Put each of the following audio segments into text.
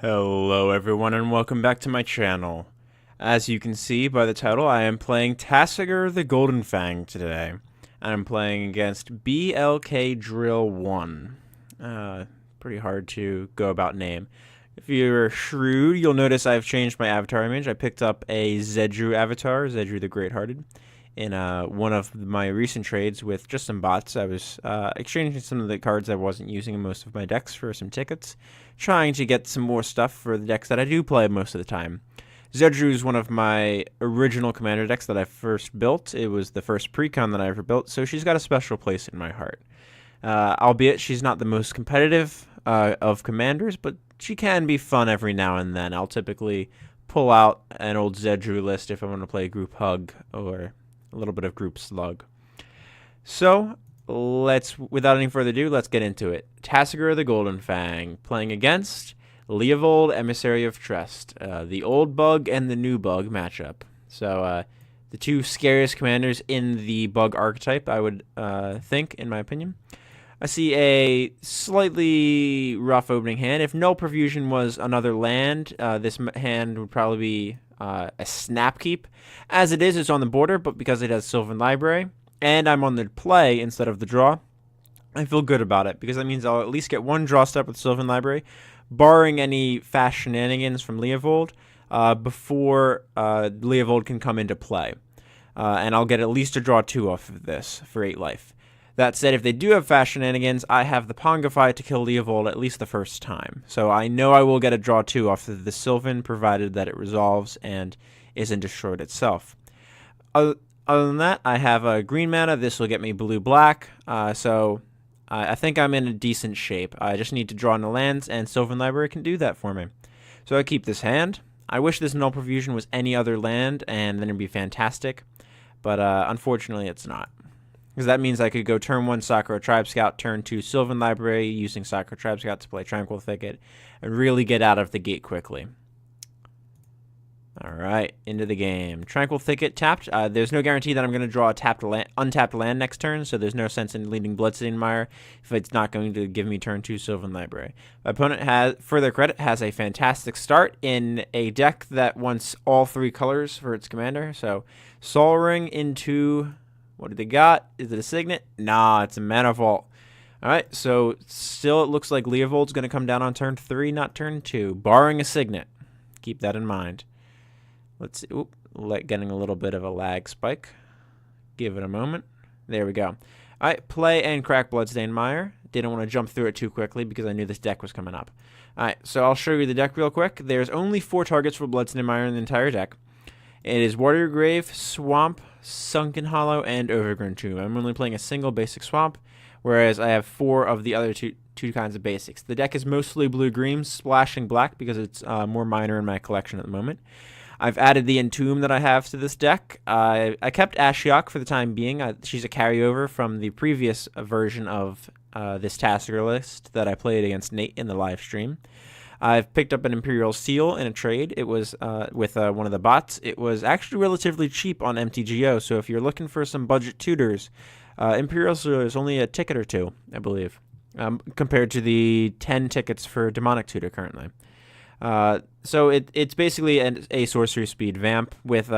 Hello everyone and welcome back to my channel. As you can see by the title, I am playing Tasigur the Golden Fang today. I'm playing against BLK Drill 1. Pretty hard to go about name. If you're shrewd, you'll notice I've changed my avatar image. I picked up a Zedru avatar, Zedru the Great-Hearted, in one of my recent trades with just some bots. I was exchanging some of the cards I wasn't using in most of my decks for some tickets, trying to get some more stuff for the decks that I do play most of the time. Zedru is one of my original commander decks that I first built. It was the first precon that I ever built, so she's got a special place in my heart. Albeit she's not the most competitive of commanders, but she can be fun every now and then. I'll typically pull out an old Zedru list if I want to play group hug or a little bit of group slug. So, without any further ado, let's get into it. Tasigur the Golden Fang, playing against Leovold, Emissary of Trest, the old bug and the new bug matchup. So, the two scariest commanders in the bug archetype, I would think, in my opinion. I see a slightly rough opening hand. If Null Profusion was another land, this hand would probably be a snap keep. As it is, it's on the border, but because it has Sylvan Library, and I'm on the play instead of the draw, I feel good about it, because that means I'll at least get one draw step with Sylvan Library, barring any fast shenanigans from Leovold, before Leovold can come into play. And I'll get at least a draw 2 off of this for 8 life. That said, if they do have fast shenanigans, I have the Pongify to kill Leovold at least the first time. So I know I will get a draw 2 off of the Sylvan, provided that it resolves and isn't destroyed itself. Other than that, I have a green mana. This will get me blue-black. So I think I'm in a decent shape. I just need to draw in the lands, and Sylvan Library can do that for me. So I keep this hand. I wish this Null Profusion was any other land, and then it'd be fantastic. But unfortunately, it's not. Because that means I could go turn 1 Sakura Tribe Scout, turn 2 Sylvan Library, using Sakura Tribe Scout to play Tranquil Thicket, and really get out of the gate quickly. Alright, into the game. Tranquil Thicket tapped. There's no guarantee that I'm going to draw a untapped land next turn, so there's no sense in leading Bloodstained Mire if it's not going to give me turn 2 Sylvan Library. My opponent has, for their credit, has a fantastic start in a deck that wants all 3 colors for its commander. So, Sol Ring into... what do they got? Is it a Signet? Nah, it's a Mana Vault. Alright, so still it looks like Leovold's going to come down on turn 3, not turn 2, barring a Signet. Keep that in mind. Let's see. Oop, getting a little bit of a lag spike. Give it a moment. There we go. Alright, play and crack Bloodstained Mire. Didn't want to jump through it too quickly because I knew this deck was coming up. Alright, so I'll show you the deck real quick. There's only 4 targets for Bloodstained Mire in the entire deck. It is Warrior Grave, Swamp, Sunken Hollow, and Overgrown Tomb. I'm only playing a single basic Swamp, whereas I have 4 of the other two kinds of basics. The deck is mostly blue-green, splashing black because it's more minor in my collection at the moment. I've added the Entomb that I have to this deck. I kept Ashiok for the time being. She's a carryover from the previous version of this Tasigur list that I played against Nate in the live stream. I've picked up an Imperial Seal in a trade. It was with one of the bots. It was actually relatively cheap on MTGO, so if you're looking for some budget tutors, Imperial Seal is only a ticket or 2, I believe, compared to the 10 tickets for Demonic Tutor currently. So it's basically a sorcery speed vamp. With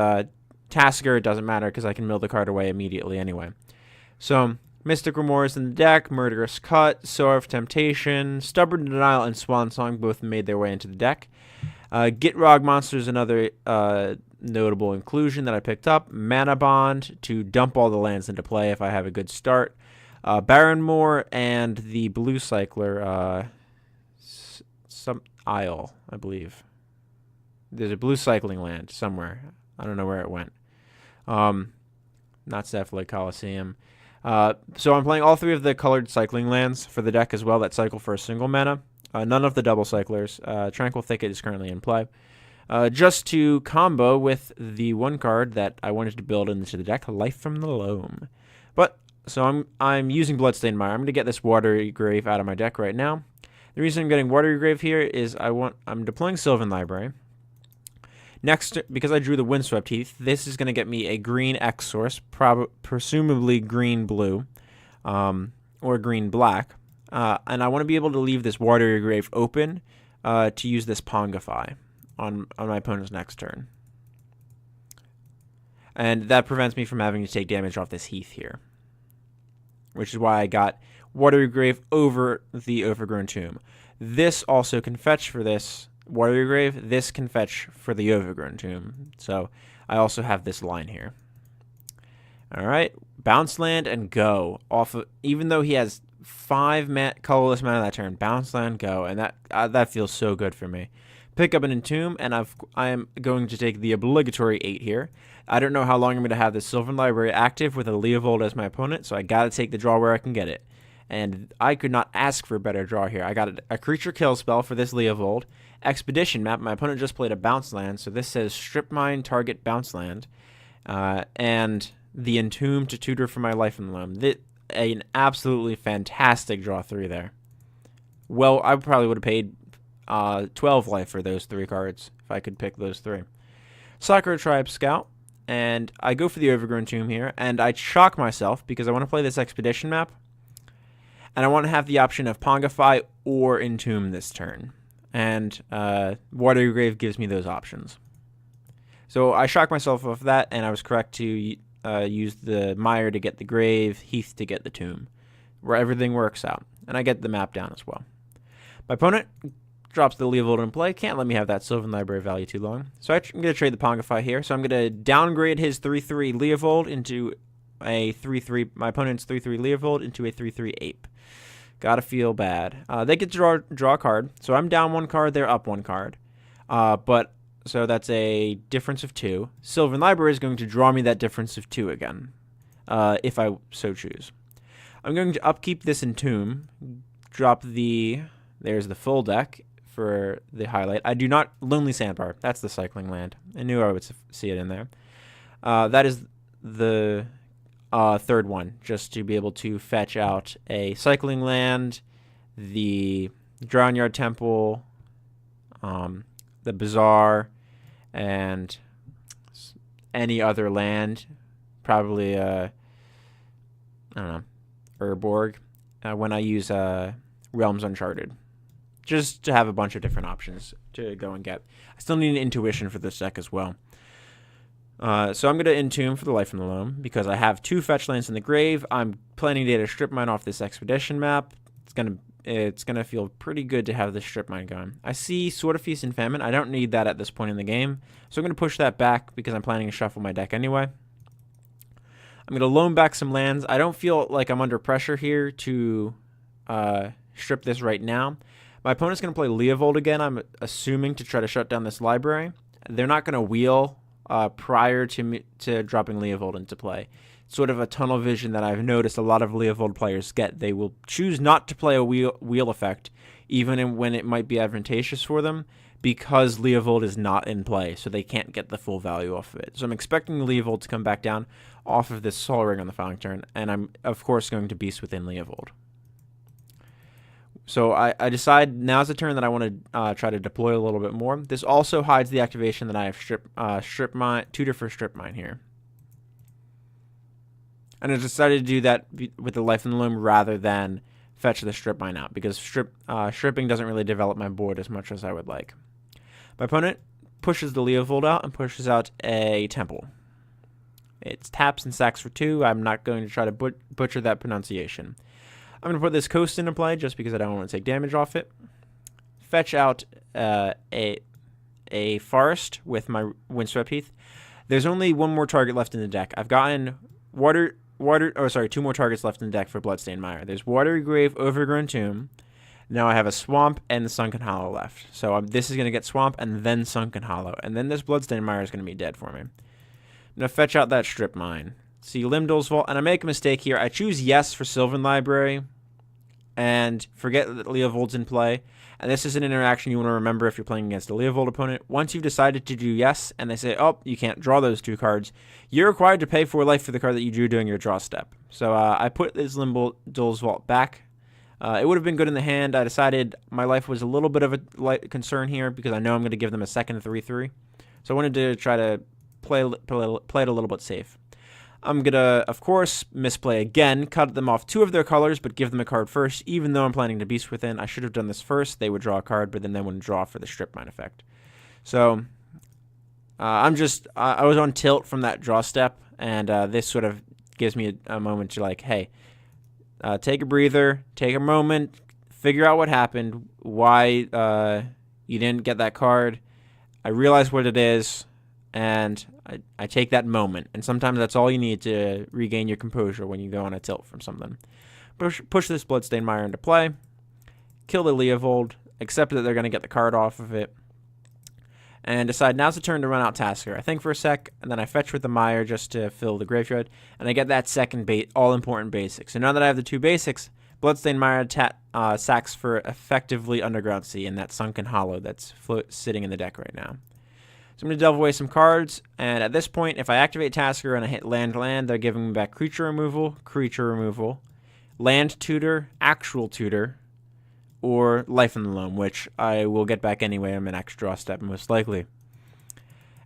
Tasigur, it doesn't matter because I can mill the card away immediately anyway. So Mystic Remorse in the deck, Murderous Cut, Sower of Temptation, Stubborn Denial, and Swan Song both made their way into the deck. Gitrog Monster is another notable inclusion that I picked up. Mana Bond to dump all the lands into play if I have a good start. Barrenmoor and the Blue Cycler, some Isle, I believe. There's a blue cycling land somewhere. I don't know where it went. Not Cephalid Coliseum. So I'm playing all 3 of the colored cycling lands for the deck as well that cycle for a single mana. None of the double cyclers. Tranquil Thicket is currently in play. Just to combo with the 1 card that I wanted to build into the deck, Life from the Loam. So I'm using Bloodstained Mire. I'm going to get this Watery Grave out of my deck right now. The reason I'm getting Watery Grave here is I'm deploying Sylvan Library. Next, because I drew the Windswept Heath, this is going to get me a green X source, presumably green-blue, or green-black. And I want to be able to leave this Watery Grave open to use this Pongify on my opponent's next turn. And that prevents me from having to take damage off this Heath here, which is why I got Watery Grave over the Overgrown Tomb. This also can fetch for this Watery Grave. This can fetch for the Overgrown Tomb. So I also have this line here. All right, bounce land and go. Off of, even though he has 5 colorless mana that turn, bounce land, go, and that feels so good for me. Pick up an Entomb, and I am going to take the obligatory 8 here. I don't know how long I'm going to have the Sylvan Library active with a Leovold as my opponent, so I got to take the draw where I can get it. And I could not ask for a better draw here. I got a creature kill spell for this Leovold. Expedition map. My opponent just played a bounce land, so this says strip mine target bounce land. And the Entomb to tutor for my Life in the Loam. An absolutely fantastic draw 3 there. Well, I probably would have paid 12 life for those 3 cards if I could pick those 3. Sakura Tribe Scout. And I go for the Overgrown Tomb here, and I shock myself because I want to play this Expedition map, and I want to have the option of Pongify or Entomb this turn. And Watery Grave gives me those options. So I shock myself off that, and I was correct to use the Mire to get the Grave, Heath to get the Tomb, where everything works out. And I get the map down as well. My opponent drops the Leovold in play. Can't let me have that Sylvan Library value too long. So I'm going to trade the Pongify here. So I'm going to downgrade his 3/3 Leovold into a 3/3, my opponent's 3/3 Leovold into a 3/3 Ape. Gotta feel bad. They get to draw a card. So I'm down 1 card, they're up 1 card. So that's a difference of 2. Sylvan Library is going to draw me that difference of 2 again, if I so choose. I'm going to upkeep this Entomb, drop there's the full deck for the highlight. I do not, Lonely Sandbar, that's the cycling land. I knew I would see it in there. That is the 3rd one, just to be able to fetch out a cycling land, the Drownyard Temple, the Bazaar, and any other land, probably I don't know, Urborg, when I use Realms Uncharted, just to have a bunch of different options to go and get. I still need an Intuition for this deck as well. So I'm going to Entomb for the Life in the Loam because I have 2 fetch lands in the grave. I'm planning to strip mine off this Expedition map. It's gonna feel pretty good to have this strip mine going. I see Sword of Feast and Famine. I don't need that at this point in the game, so I'm going to push that back because I'm planning to shuffle my deck anyway. I'm going to loan back some lands. I don't feel like I'm under pressure here to strip this right now. My opponent's going to play Leovold again, I'm assuming, to try to shut down this library. They're not going to wheel prior to dropping Leovold into play. Sort of a tunnel vision that I've noticed a lot of Leovold players get. They will choose not to play a wheel effect, even when it might be advantageous for them, because Leovold is not in play, so they can't get the full value off of it. So I'm expecting Leovold to come back down off of this Sol Ring on the following turn, and I'm, of course, going to Beast Within Leovold. So I decide now's the turn that I want to try to deploy a little bit more. This also hides the activation that I have strip mine, tutor for strip mine here. And I decided to do that with the Life in the Loam rather than fetch the strip mine out, because stripping doesn't really develop my board as much as I would like. My opponent pushes the Leovold out and pushes out a Temple. It taps and sacks for 2. I'm not going to try to butcher that pronunciation. I'm going to put this Coast into play just because I don't want to take damage off it. Fetch out a Forest with my Windswept Heath. There's only 1 more target left in the deck. I've gotten 2 more targets left in the deck for Bloodstained Mire. There's Watery Grave, Overgrown Tomb. Now I have a Swamp and the Sunken Hollow left. So this is going to get Swamp and then Sunken Hollow. And then this Bloodstained Mire is going to be dead for me. I'm going to fetch out that Strip Mine. See Limdol's Vault. And I make a mistake here. I choose yes for Sylvan Library and forget that Leovold's in play. And this is an interaction you want to remember if you're playing against a Leovold opponent. Once you've decided to do yes, and they say, oh, you can't draw those 2 cards, you're required to pay 4 life for the card that you drew during your draw step. So I put this Limdol's Vault back. It would have been good in the hand. I decided my life was a little bit of a concern here because I know I'm going to give them a second 3/3. So I wanted to try to play it a little bit safe. I'm going to, of course, misplay again, cut them off 2 of their colors, but give them a card first, even though I'm planning to Beast Within. I should have done this first. They would draw a card, but then they wouldn't draw for the Strip Mine effect. So I was on tilt from that draw step, and this sort of gives me a moment to like, hey, take a breather, take a moment, figure out what happened, why you didn't get that card. I realize what it is, and I take that moment. And sometimes that's all you need to regain your composure when you go on a tilt from something. Push this Bloodstained Mire into play, kill the Leovold, accept that they're going to get the card off of it, and decide now's the turn to run out Tasigur. I think for a sec, and then I fetch with the Mire just to fill the graveyard, and I get that second all-important basic. So now that I have the 2 basics, Bloodstained Mire sacks for effectively Underground Sea in that Sunken Hollow that's sitting in the deck right now. So I'm going to delve away some cards, and at this point, if I activate Tasigur and I hit land, they're giving me back creature removal, land tutor, actual tutor, or Life in the Loam, which I will get back anyway. I'm an extra draw step, most likely.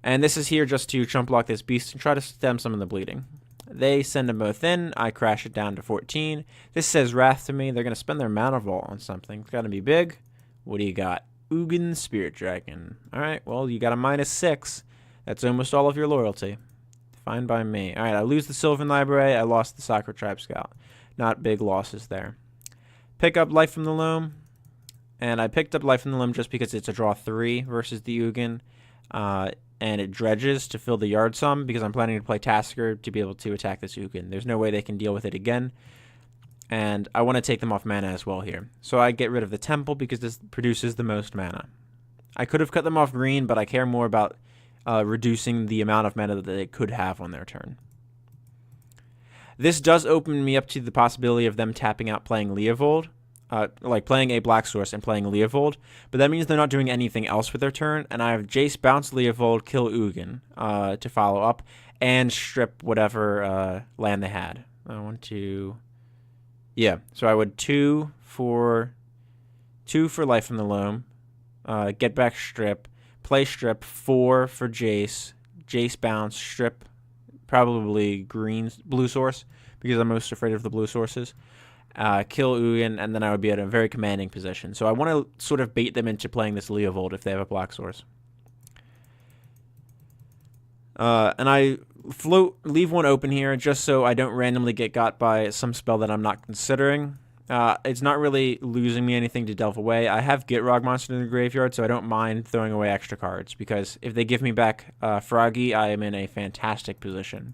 And this is here just to chump block this beast and try to stem some of the bleeding. They send them both in. I crash it down to 14. This says Wrath to me. They're going to spend their Mana Vault on something. It's got to be big. What do you got? Ugin Spirit Dragon. Alright, well, you got a -6. That's almost all of your loyalty. Fine by me. Alright, I lose the Sylvan Library. I lost the Sakura Tribe Scout. Not big losses there. Pick up Life from the Loam. And I picked up Life from the Loam just because it's a draw 3 versus the Ugin. And it dredges to fill the yard some because I'm planning to play Tasigur to be able to attack this Ugin. There's no way they can deal with it again. And I want to take them off mana as well here. So I get rid of the Temple because this produces the most mana. I could have cut them off green, but I care more about reducing the amount of mana that they could have on their turn. This does open me up to the possibility of them tapping out playing Leovold. Like playing a Black Source and playing Leovold. But that means they're not doing anything else with their turn. And I have Jace bounce Leovold, kill Ugin to follow up. And strip whatever land they had. I want to... Yeah, so I would 2 for Life from the Loam, get back strip, play strip, 4 for Jace bounce, strip, probably blue source, because I'm most afraid of the blue sources, kill Ugin, and then I would be at a very commanding position. So I want to sort of bait them into playing this Leovold if they have a black source. And I leave one open here just so I don't randomly get got by some spell that I'm not considering. It's not really losing me anything to delve away. I have Gitrog Monster in the graveyard, so I don't mind throwing away extra cards, because if they give me back Froggy, I am in a fantastic position.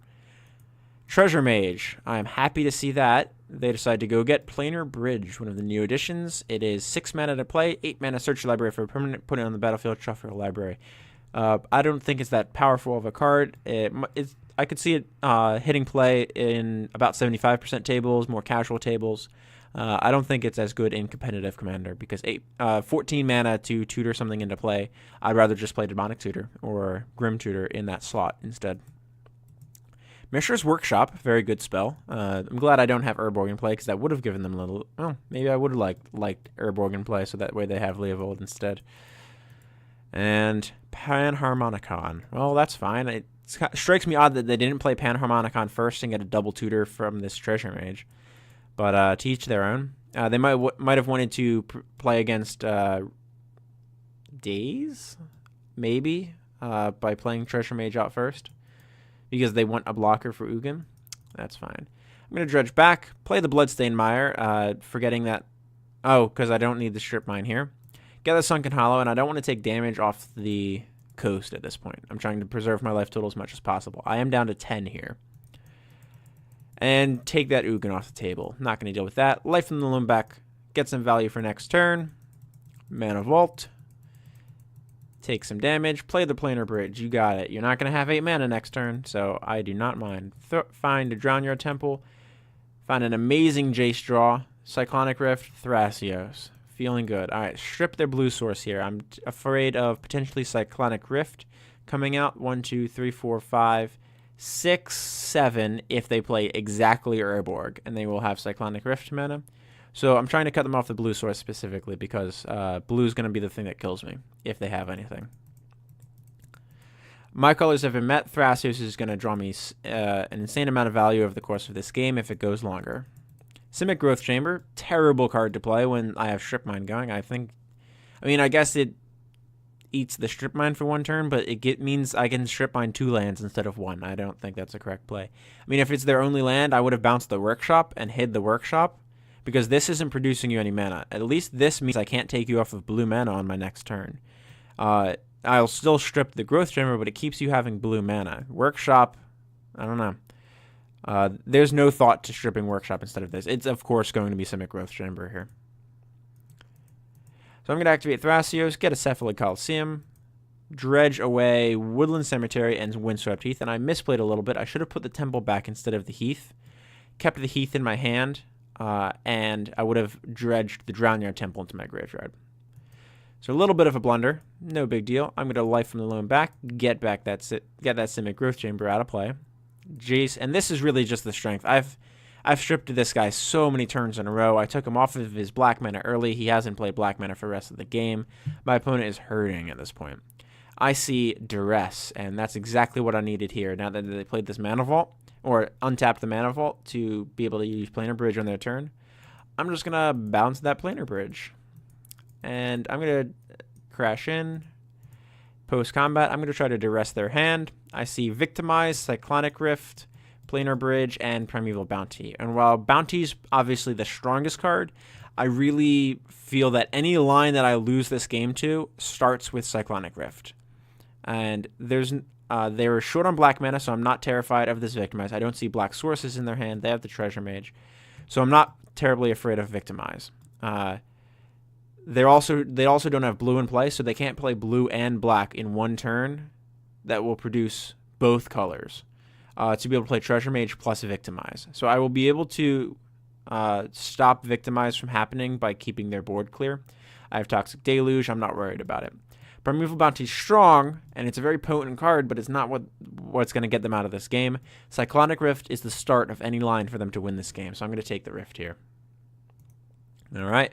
Treasure Mage. I am happy to see that. They decide to go get Planar Bridge, one of the new additions. It is 6 mana to play, 8 mana search your library for a permanent, put it on the battlefield, shuffle your library. I don't think it's that powerful of a card. I could see it hitting play in about 75% tables, more casual tables. I don't think it's as good in competitive Commander, because 14 mana to tutor something into play. I'd rather just play Demonic Tutor or Grim Tutor in that slot instead. Mishra's Workshop, very good spell. I'm glad I don't have Urborg in play, because that would have given them a little... Well, maybe I would have liked Urborg in play, so that way they have Leovold instead. And Panharmonicon. Well, that's fine. It strikes me odd that they didn't play Panharmonicon first and get a double tutor from this Treasure Mage. But to each their own. They might have wanted to play against Daze, maybe, by playing Treasure Mage out first, because they want a blocker for Ugin. That's fine. I'm going to dredge back, play the Bloodstained Mire, forgetting that... Oh, because I don't need the Strip Mine here. Get the Sunken Hollow, and I don't want to take damage off the coast at this point. I'm trying to preserve my life total as much as possible. I am down to 10 here. And take that Ugin off the table. Not going to deal with that. Life from the Loam back. Get some value for next turn. Mana Vault. Take some damage. Play the Planar Bridge. You got it. You're not going to have 8 mana next turn, so I do not mind. Find a Drown Your Temple. Find an amazing Jace draw. Cyclonic Rift. Thrasios. Feeling good. All right, strip their blue source here. I'm afraid of potentially Cyclonic Rift coming out. 1, 2, 3, 4, 5, 6, 7 if they play exactly Urborg, and they will have Cyclonic Rift mana. So I'm trying to cut them off the blue source specifically, because blue is going to be the thing that kills me if they have anything. My colors have been met. Thrasios is going to draw me an insane amount of value over the course of this game if it goes longer. Simic Growth Chamber, terrible card to play when I have Strip Mine going. I guess it eats the Strip Mine for one turn, but it means I can Strip Mine 2 lands instead of 1. I don't think that's a correct play. I mean, if it's their only land, I would have bounced the Workshop and hid the Workshop, because this isn't producing you any mana. At least this means I can't take you off of blue mana on my next turn. I'll still strip the Growth Chamber, but it keeps you having blue mana. Workshop, I don't know. There's no thought to stripping Workshop instead of this. It's, of course, going to be Simic Growth Chamber here. So I'm going to activate Thrasios, get a Cephalid Coliseum, dredge away Woodland Cemetery and Windswept Heath, and I misplayed a little bit. I should have put the Temple back instead of the Heath. Kept the Heath in my hand, and I would have dredged the Drownyard Temple into my graveyard. So a little bit of a blunder, no big deal. I'm going to Life from the Loam back, get that Simic Growth Chamber out of play. Jeez, and this is really just the strength. I've stripped this guy so many turns in a row. I took him off of his black mana early. He hasn't played black mana for the rest of the game. My opponent is hurting at this point. I see duress, and that's exactly what I needed here. Now that they played this Mana Vault, or untapped the Mana Vault to be able to use Planar Bridge on their turn, I'm just going to bounce that Planar Bridge. And I'm going to crash in. Post-combat, I'm going to try to duress their hand. I see Victimize, Cyclonic Rift, Planar Bridge, and Primeval Bounty. And while Bounty's obviously the strongest card, I really feel that any line that I lose this game to starts with Cyclonic Rift. And they were short on black mana, so I'm not terrified of this Victimize. I don't see black sources in their hand. They have the Treasure Mage. So I'm not terribly afraid of Victimize. They also don't have blue in play, so they can't play blue and black in one turn that will produce both colors to be able to play Treasure Mage plus Victimize. So I will be able to stop Victimize from happening by keeping their board clear. I have Toxic Deluge. I'm not worried about it. Primeval Bounty is strong, and it's a very potent card, but it's not what's going to get them out of this game. Cyclonic Rift is the start of any line for them to win this game, so I'm going to take the Rift here. All right.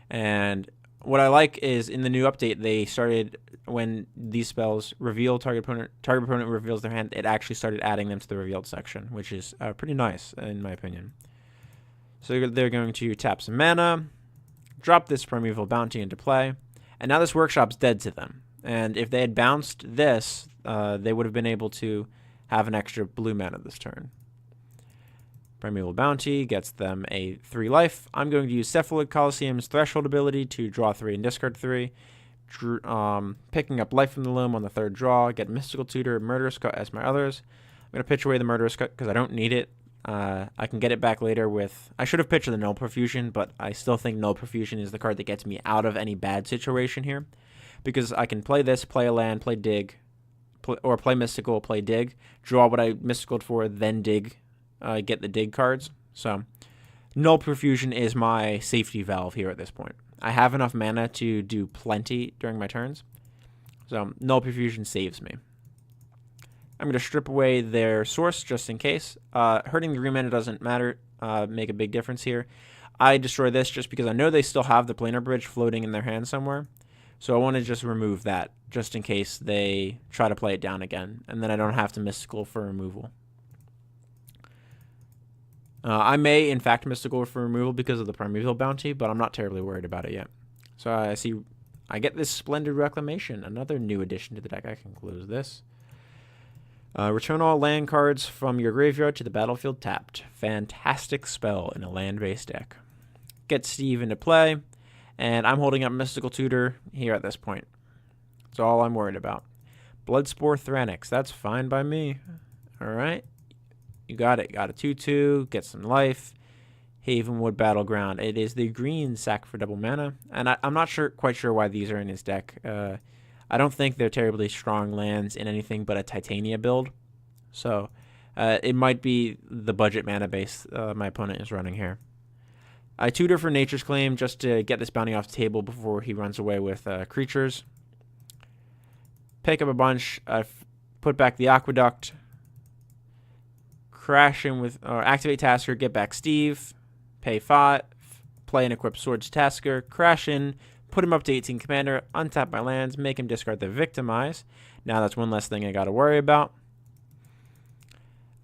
And what I like is in the new update, they started, when these spells reveal target opponent reveals their hand, it actually started adding them to the revealed section, which is pretty nice in my opinion. So they're going to tap some mana, drop this Primeval Bounty into play, and now this Workshop's dead to them. And if they had bounced this, they would have been able to have an extra blue mana this turn. Primeval Bounty gets them a 3 life. I'm going to use Cephalid Coliseum's Threshold ability to draw 3 and discard 3. Picking up Life from the Loam on the 3rd draw. Get Mystical Tutor, Murderous Cut as my others. I'm going to pitch away the Murderous Cut because I don't need it. I can get it back later with... I should have pitched the Null Profusion, but I still think Null Profusion is the card that gets me out of any bad situation here. Because I can play this, play a land, play Dig, or play Mystical, play Dig, draw what I Mysticaled for, then Dig. Get the Dig cards. So Null Profusion is my safety valve here at this point. I have enough mana to do plenty during my turns. So Null Profusion saves me. I'm going to strip away their source just in case. Hurting the green mana doesn't matter, make a big difference here. I destroy this just because I know they still have the Planar Bridge floating in their hand somewhere. So I want to just remove that just in case they try to play it down again. And then I don't have to Mystical for removal. I may, in fact, Mystical for removal because of the Primeval Bounty, but I'm not terribly worried about it yet. So I get this Splendid Reclamation, another new addition to the deck. I can close this. Return all land cards from your graveyard to the battlefield tapped. Fantastic spell in a land-based deck. Get Steve into play, and I'm holding up Mystical Tutor here at this point. That's all I'm worried about. Bloodspore Thranix, that's fine by me. All right. You got it. Got a 2/2. Get some life. Havenwood Battleground. It is the green sack for double mana. And I'm not quite sure why these are in his deck. I don't think they're terribly strong lands in anything but a Titania build. So it might be the budget mana base my opponent is running here. I tutor for Nature's Claim just to get this bounty off the table before he runs away with creatures. Pick up a bunch. Put back the Aqueduct. Crash in with, or activate Tasigur, get back Steve, pay 5, play and equip Swords Tasigur, crash in, put him up to 18 commander, untap my lands, make him discard the Victimize. Now that's one less thing I got to worry about.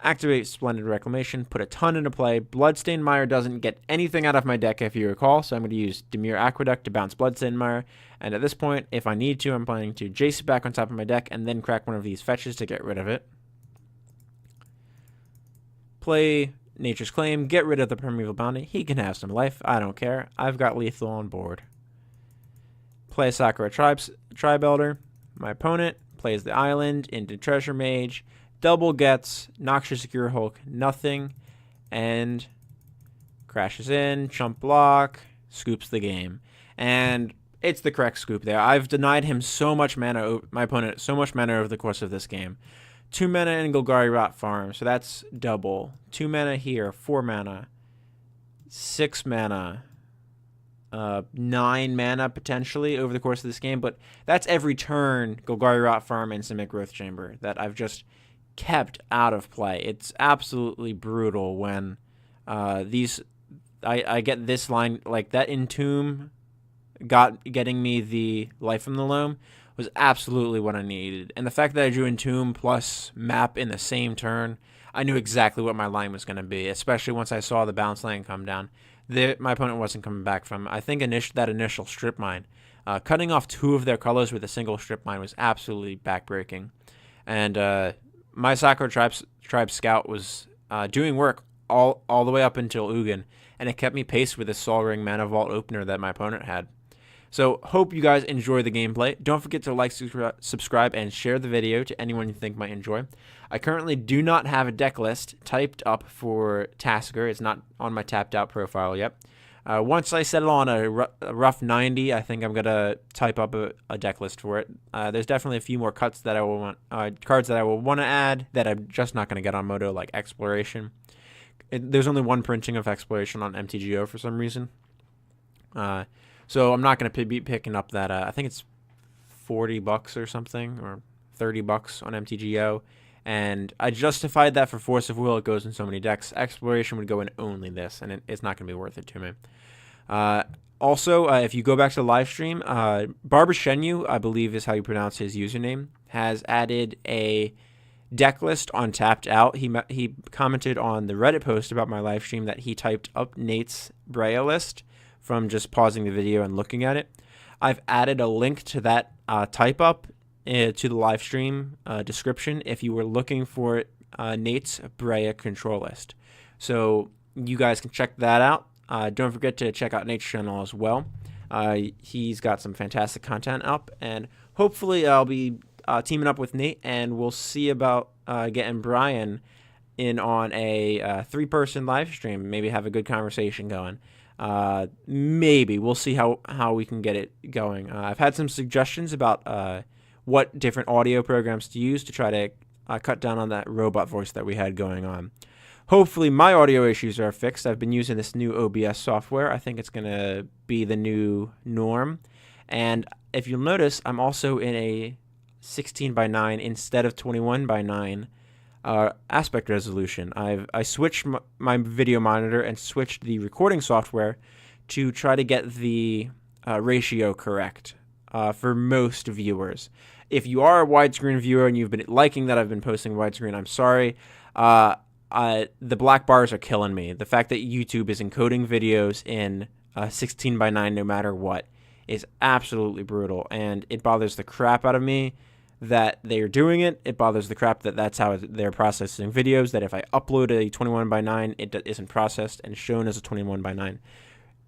Activate Splendid Reclamation, put a ton into play. Bloodstained Mire doesn't get anything out of my deck, if you recall, so I'm going to use Dimir Aqueduct to bounce Bloodstained Mire. And at this point, if I need to, I'm planning to Jace it back on top of my deck and then crack one of these fetches to get rid of it. Play Nature's Claim, get rid of the Primeval Bounty. He can have some life, I don't care. I've got lethal on board. Play Sakura Tribe Elder. My opponent plays the island into Treasure Mage. Double gets Noxious Secure Hulk, nothing, and crashes in, chump block, scoops the game. And it's the correct scoop there. I've denied him so much mana, my opponent, so much mana over the course of this game. 2 mana in Golgari Rot Farm, so that's double. 2 mana here, 4 mana, 6 mana, 9 mana potentially over the course of this game, but that's every turn Golgari Rot Farm and Simic Growth Chamber that I've just kept out of play. It's absolutely brutal when I get this line, like that Entomb getting me the Life from the Loam was absolutely what I needed. And the fact that I drew Entomb plus Map in the same turn, I knew exactly what my line was going to be, especially once I saw the bounce land come down. My opponent wasn't coming back from, I think, that initial strip mine. Cutting off 2 of their colors with a single strip mine was absolutely backbreaking. And my Sakura Tribe Scout was doing work all the way up until Ugin, and it kept me paced with the Sol Ring Mana Vault opener that my opponent had. So, hope you guys enjoy the gameplay. Don't forget to like, subscribe, and share the video to anyone you think might enjoy. I currently do not have a deck list typed up for Tasigur. It's not on my tapped out profile yet. Once I settle on a rough 90, I think I'm going to type up a deck list for it. There's definitely a few more cuts that I will want, cards that I will want to add that I'm just not going to get on Moto, like Exploration. There's only one printing of Exploration on MTGO for some reason. So I'm not going to be picking up that, I think it's $40 or something, or $30 on MTGO. And I justified that for Force of Will. It goes in so many decks. Exploration would go in only this, and it's not going to be worth it to me. Also, if you go back to the live stream, Barber Shenyu, I believe is how you pronounce his username, has added a deck list on Tapped Out. He commented on the Reddit post about my live stream that he typed up Nate's Breya list from just pausing the video and looking at it. I've added a link to that type up to the live stream description if you were looking for Nate's Breya control list. So you guys can check that out. Don't forget to check out Nate's channel as well. He's got some fantastic content up, and hopefully I'll be teaming up with Nate, and we'll see about getting Brian in on a 3-person live stream. Maybe have a good conversation going. Maybe we'll see how we can get it going. I've had some suggestions about what different audio programs to use to try to cut down on that robot voice that we had going on. Hopefully my audio issues are fixed. I've been using this new OBS software. I think it's going to be the new norm. And if you'll notice, I'm also in a 16:9 instead of 21:9 aspect resolution. I switched my video monitor and switched the recording software to try to get the ratio correct for most viewers. If you are a widescreen viewer and you've been liking that I've been posting widescreen, I'm sorry. The black bars are killing me. The fact that YouTube is encoding videos in 16:9 no matter what is absolutely brutal, and it bothers the crap out of me that they're doing it. It bothers the crap that that's how they're processing videos, that if I upload a 21:9, it isn't processed and shown as a 21:9.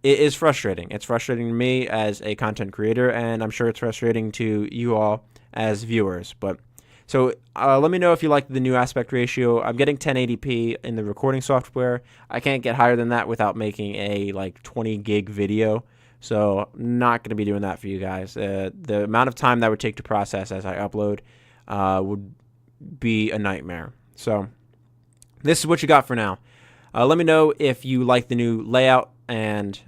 It is frustrating. It's frustrating to me as a content creator, and I'm sure it's frustrating to you all as viewers. But so let me know if you like the new aspect ratio. I'm getting 1080p in the recording software. I can't get higher than that without making a like 20 gig video. So not going to be doing that for you guys. The amount of time that would take to process as I upload would be a nightmare. So this is what you got for now. Let me know if you like the new layout and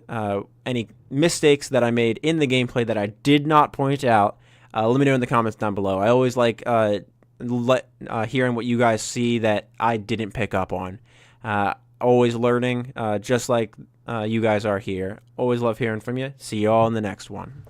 any mistakes that I made in the gameplay that I did not point out. Let me know in the comments down below. I always like hearing what you guys see that I didn't pick up on. Always learning, just like you guys are here. Always love hearing from you. See you all in the next one.